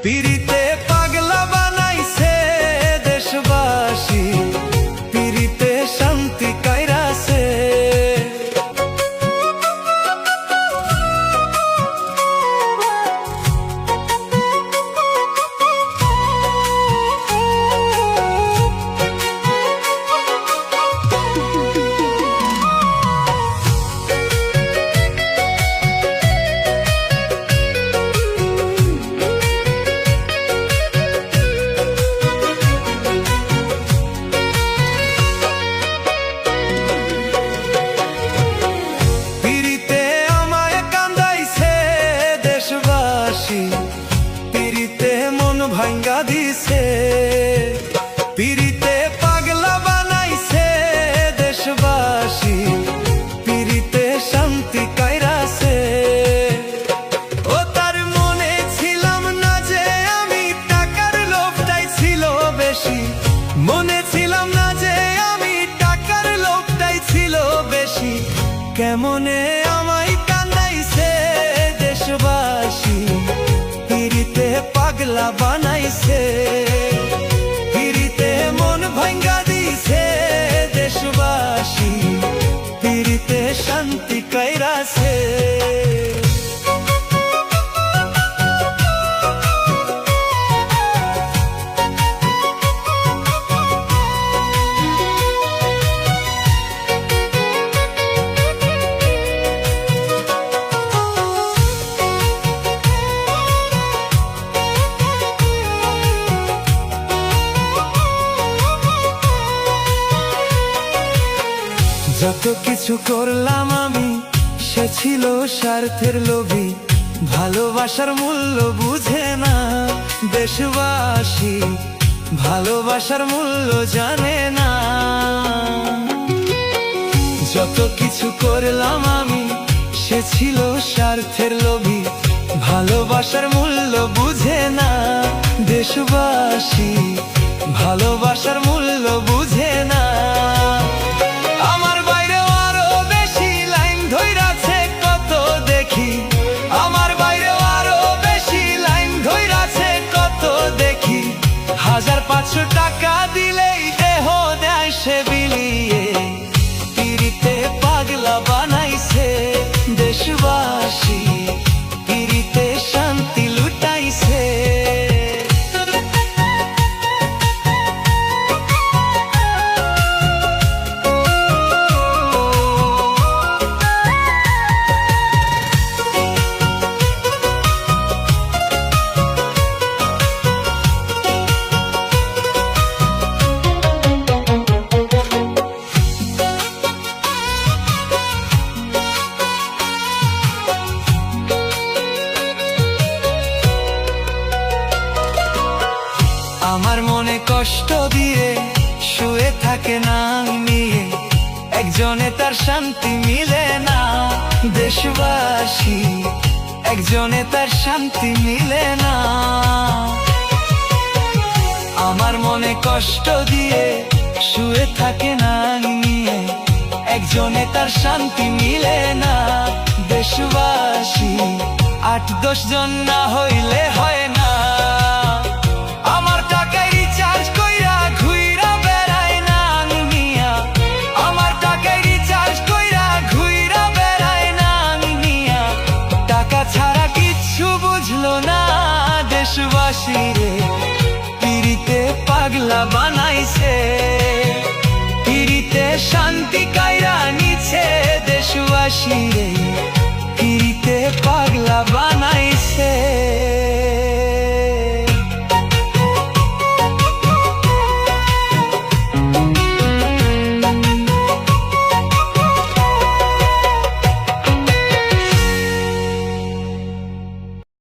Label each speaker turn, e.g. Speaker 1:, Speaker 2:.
Speaker 1: পিরিতে পাগলা বানাইছে দেশবাসী, পিরিতে শান্তি কাইরাছে। পিরিতে মন ভাঙ্গা দিছে, পিরিতে পাগলা বানাইছে দেশবাসী, পিরিতে শান্তি কাইরাছে। ও তার মনে ছিলাম না যে আমি টাকার লোভটাই ছিল বেশি, মনে ছিলাম না যে আমি টাকার লোভটাই ছিল বেশি। কেমনে আমায় কান্দাইছে দেশবাসী, পিরিতে পাগলা বানাইছে, পিরিতে মন ভাঙ্গা দিছে দেশবাসী, পিরিতে শান্তি কাইরাছে। যত কিছু করলাম আমি সে ছিল স্বার্থের লোভী, ভালোবাসার মূল্য বুঝে না দেশবাসী, ভালোবাসার মূল্য জানে না। যত কিছু করলাম আমি সে ছিল স্বার্থের লোভী, ভালোবাসার মূল্য বুঝে না দেশবাসী, ভালোবাসার মূল্য বুঝে না। আমার বাইরেও আরো বেশি লাইন ধইরাছে কত দেখি, আমার বাইরেও আরো বেশি লাইন ধইরাছে কত দেখি। 1500 টাকা দিলেই দেহ দেয় সে বিলিয়ে, পিরিতে পাগলা বানাইছে দেশবাসী, পিরিতে শান্তি লুটাইছে। আমার মনে কষ্ট দিয়ে শুয়ে থাকে না নিয়ে, একজনে তার শান্তি মিলে না দেশবাসী, একজনে তার শান্তি মিলে না। আমার মনে কষ্ট দিয়ে শুয়ে থাকে না নিয়ে, একজনে তার শান্তি মিলে না দেশবাসী, 8-10 জন না হইলে হয় না। আমার টাকায় রিচার্জ কইরা ঘুইরা বেড়ায় না মিয়া, আমার টাকায় রিচার্জ কইরা ঘুইরা বেড়ায় না মিয়া। টাকা ছাড়া কিচ্ছু বুঝলো না দেশবাসী রে, পিরিতে পাগলা বানাইছে, পিরিতে শান্তি কাইরা নিছে দেশবাসী রে।